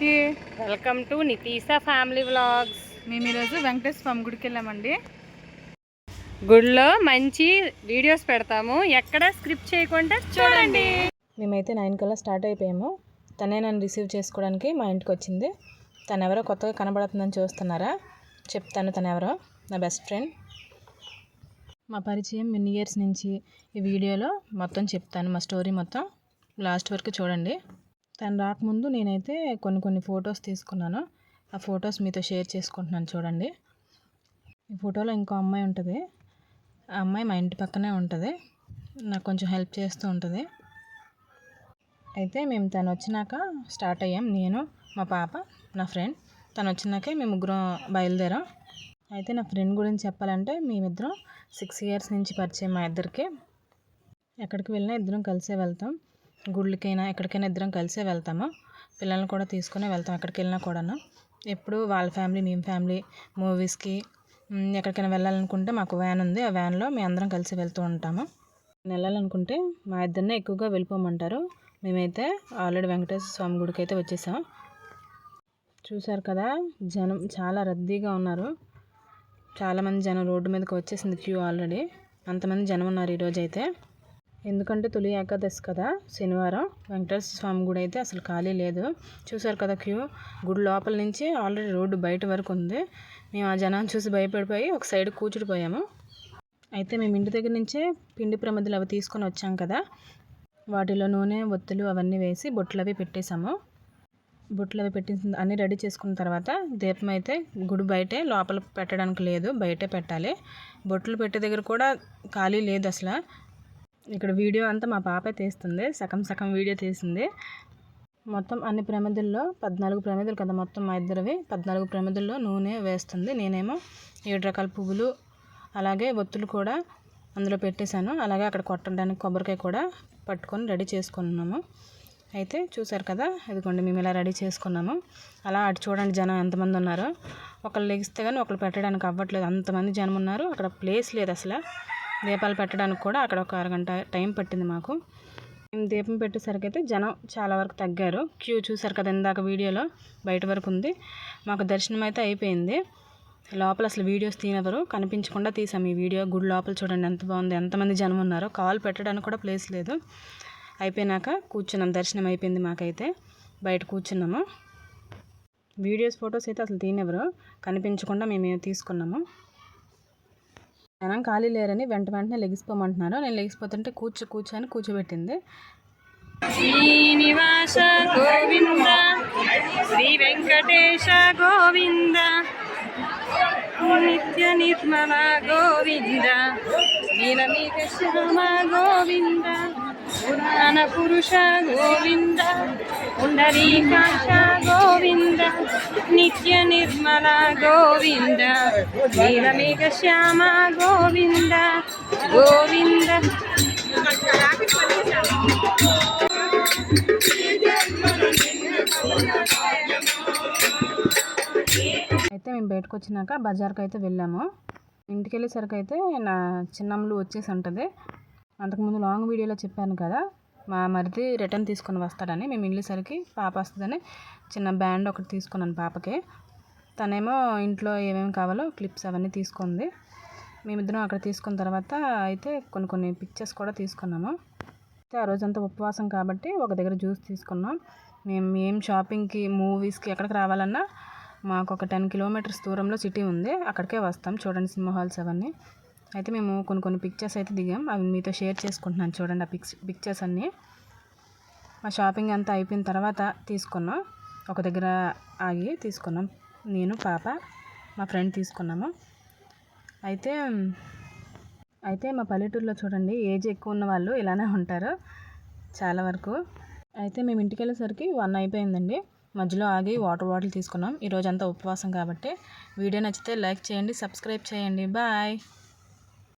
అందరికీ welcome to నితీసా family vlogs. మేము ఈరోజు వెంకటేశ్వర స్వామి గుడికి వెళ్ళామండి. గుడిలో మంచి వీడియోస్ పెడతాము, ఎక్కడ స్క్రిప్ట్ చేయకుండా చూడండి. మేమైతే 9 కల్లా స్టార్ట్ అయిపోయాము. తనే నన్ను రిసీవ్ చేసుకోవడానికి మా ఇంటికి వచ్చింది. తను ఎవరో కొత్తగా కనబడుతుందని చూస్తున్నారా? చెప్తాను తను ఎవరో. నా బెస్ట్ ఫ్రెండ్. మా పరిచయం ఎన్ని ఇయర్స్ నుంచి ఈ వీడియోలో మొత్తం చెప్తాను. మా స్టోరీ మొత్తం లాస్ట్ వరకు చూడండి. తను రాకముందు నేనైతే కొన్ని ఫొటోస్ తీసుకున్నాను. ఆ ఫొటోస్ మీతో షేర్ చేసుకుంటున్నాను చూడండి. ఈ ఫోటోలో ఇంకో అమ్మాయి ఉంటుంది. ఆ అమ్మాయి మా ఇంటి పక్కనే ఉంటుంది. నాకు కొంచెం హెల్ప్ చేస్తూ ఉంటుంది. అయితే మేము తను వచ్చినాక స్టార్ట్ అయ్యాం. నేను, మా పాప, నా ఫ్రెండ్. తను వచ్చినాకే మేము ముగ్గురం బయలుదేరాం. అయితే నా ఫ్రెండ్ గురించి చెప్పాలంటే మేమిద్దరం 6 ఇయర్స్ నుంచి పరిచయం. మా ఇద్దరికి ఎక్కడికి వెళ్ళినా ఇద్దరం కలిసే వెళ్తాం. గుళ్ళకైనా ఎక్కడికైనా ఇద్దరం కలిసే వెళ్తాము. పిల్లల్ని కూడా తీసుకునే వెళ్తాం ఎక్కడికి వెళ్ళినా కూడాను. ఎప్పుడు వాళ్ళ ఫ్యామిలీ, మేము ఫ్యామిలీ, మూవీస్కి ఎక్కడికైనా వెళ్ళాలనుకుంటే మాకు వ్యాన్ ఉంది. ఆ వ్యాన్లో మేము అందరం కలిసి వెళ్తూ ఉంటాము. వెళ్ళాలనుకుంటే మా ఇద్దరినే ఎక్కువగా వెళ్ళిపోమంటారు. మేమైతే ఆల్రెడీ వెంకటేశ్వర స్వామి గుడికి అయితే వచ్చేసాం. చూసారు కదా, జనం చాలా రద్దీగా ఉన్నారు. చాలామంది జనం రోడ్డు మీదకి వచ్చేసింది క్యూ ఆల్రెడీ. అంతమంది జనం ఉన్నారు ఈరోజు అయితే. ఎందుకంటే తొలి ఏకాదశి కదా, శనివారం. వెంకటేశ్వర స్వామి గుడి అయితే అసలు ఖాళీ లేదు. చూసారు కదా క్యూ. గుడి లోపల నుంచి ఆల్రెడీ రోడ్డు బయట వరకు ఉంది. మేము ఆ జనాన్ని చూసి భయపడిపోయి ఒక సైడ్ కూర్చుడిపోయాము. అయితే మేము ఇంటి దగ్గర నుంచే పిండి ప్రమిదలు అవి తీసుకొని వచ్చాం కదా, వాటిలో నూనె, ఒత్తులు అవన్నీ వేసి బొట్లు అవి పెట్టేసాము. బొట్లు అవి పెట్టేసి అన్నీ రెడీ చేసుకున్న తర్వాత దీపం అయితే గుడి బయటే, లోపల పెట్టడానికి లేదు, బయటే పెట్టాలి. బొట్లు పెట్టే దగ్గర కూడా ఖాళీ లేదు అసలు. ఇక్కడ వీడియో అంతా మా పాపే తీస్తుంది. సగం వీడియో తీసింది. మొత్తం అన్ని ప్రమిదల్లో 14 ప్రమిదలు కదా మొత్తం మా ఇద్దరివి. 14 ప్రమిదల్లో నూనె వేస్తుంది. నేనేమో 7 రకాల పువ్వులు అలాగే ఒత్తులు కూడా అందులో పెట్టేశాను. అలాగే అక్కడ కొట్టడానికి కొబ్బరికాయ కూడా పట్టుకొని రెడీ చేసుకున్నాము. అయితే చూసారు కదా, ఇదిగోండి మేము ఇలా రెడీ చేసుకున్నాము. అలా అటు చూడండి జనం ఎంతమంది ఉన్నారో. ఒకళ్ళు లెగిస్తే కానీ ఒకళ్ళు పెట్టడానికి అవ్వట్లేదు, అంతమంది జనం ఉన్నారు. అక్కడ ప్లేస్ లేదు అసలు. దీపాలు పెట్టడానికి కూడా అక్కడ ఒక అరగంట టైం పట్టింది మాకు. మేము దీపం పెట్టేసరికి అయితే జనం చాలా వరకు తగ్గారు. క్యూ చూసారు కదా ఇందాక వీడియోలో, బయట వరకు ఉంది. మాకు దర్శనం అయితే అయిపోయింది. లోపల అసలు వీడియోస్ తీనెవరు, కనిపించకుండా తీసాము ఈ వీడియో. గుడి లోపల చూడండి ఎంత బాగుంది, ఎంతమంది జనం ఉన్నారో. కాల్ పెట్టడానికి కూడా ప్లేస్ లేదు. అయిపోయినాక కూర్చున్నాం. దర్శనం అయిపోయింది మాకైతే. బయట కూర్చున్నాము. వీడియోస్, ఫొటోస్ అయితే అసలు తీనెవరు, కనిపించకుండా మేము తీసుకున్నాము. జనం ఖాళీ లేరని వెంటనే లెగిసిపోమంటున్నారు. నేను లెగిసిపోతుంటే కూర్చొని కూర్చోబెట్టింది. శ్రీనివాస గోవింద, శ్రీ వెంకటేశ గోవింద, నిత్య నిర్మల గోవింద, నీలమేఘ శ్యామ గోవింద, పురాణ పురుష గోవింద, పుండరీకాక్ష గోవింద, నిత్య నిర్మల గోవింద, నీలమేఘ శ్యామ గోవింద గోవింద. అయితే మేము బయటకు వచ్చినాక బజార్కి అయితే వెళ్ళాము. ఇంటికి వెళ్ళేసరికి అయితే నా చిన్నమ్మలు వచ్చేసి ఉంటుంది. అంతకుముందు లాంగ్ వీడియోలో చెప్పాను కదా, మా మరిది రిటర్న్ తీసుకొని వస్తాడని. మేము వెళ్ళేసరికి పాప వస్తుందని చిన్న బ్యాండ్ ఒకటి తీసుకున్నాను పాపకి. తనేమో ఇంట్లో ఏమేమి కావాలో క్లిప్స్ అవన్నీ తీసుకుంది. మేమిద్దరం అక్కడ తీసుకున్న తర్వాత అయితే కొన్ని పిక్చర్స్ కూడా తీసుకున్నాము. అయితే ఆ రోజంతా ఉపవాసం కాబట్టి ఒక దగ్గర జ్యూస్ తీసుకున్నాం. మేము షాపింగ్కి, మూవీస్కి ఎక్కడికి రావాలన్నా మాకు ఒక 10 కిలోమీటర్స్ దూరంలో సిటీ ఉంది, అక్కడికే వస్తాం. చూడండి సినిమా హాల్స్ అవన్నీ. అయితే మేము కొన్ని పిక్చర్స్ అయితే దిగాం. అవి మీతో షేర్ చేసుకుంటున్నాను చూడండి. ఆ పిక్చర్స్ అన్నీ మా షాపింగ్ అంతా అయిపోయిన తర్వాత తీసుకున్నాం. ఒక దగ్గర ఆగి తీసుకున్నాం. నేను, పాప, మా ఫ్రెండ్ తీసుకున్నాము. అయితే మా పల్లెటూరులో చూడండి ఏజ్ ఎక్కువ ఉన్న వాళ్ళు ఇలానే ఉంటారు చాలా వరకు. అయితే మేము ఇంటికి వెళ్ళేసరికి 1 అయిపోయిందండి. మధ్యలో ఆగి వాటర్ బాటిల్ తీసుకున్నాం. ఈరోజంతా ఉపవాసం కాబట్టి. వీడియో నచ్చితే లైక్ చేయండి, సబ్స్క్రైబ్ చేయండి. బాయ్.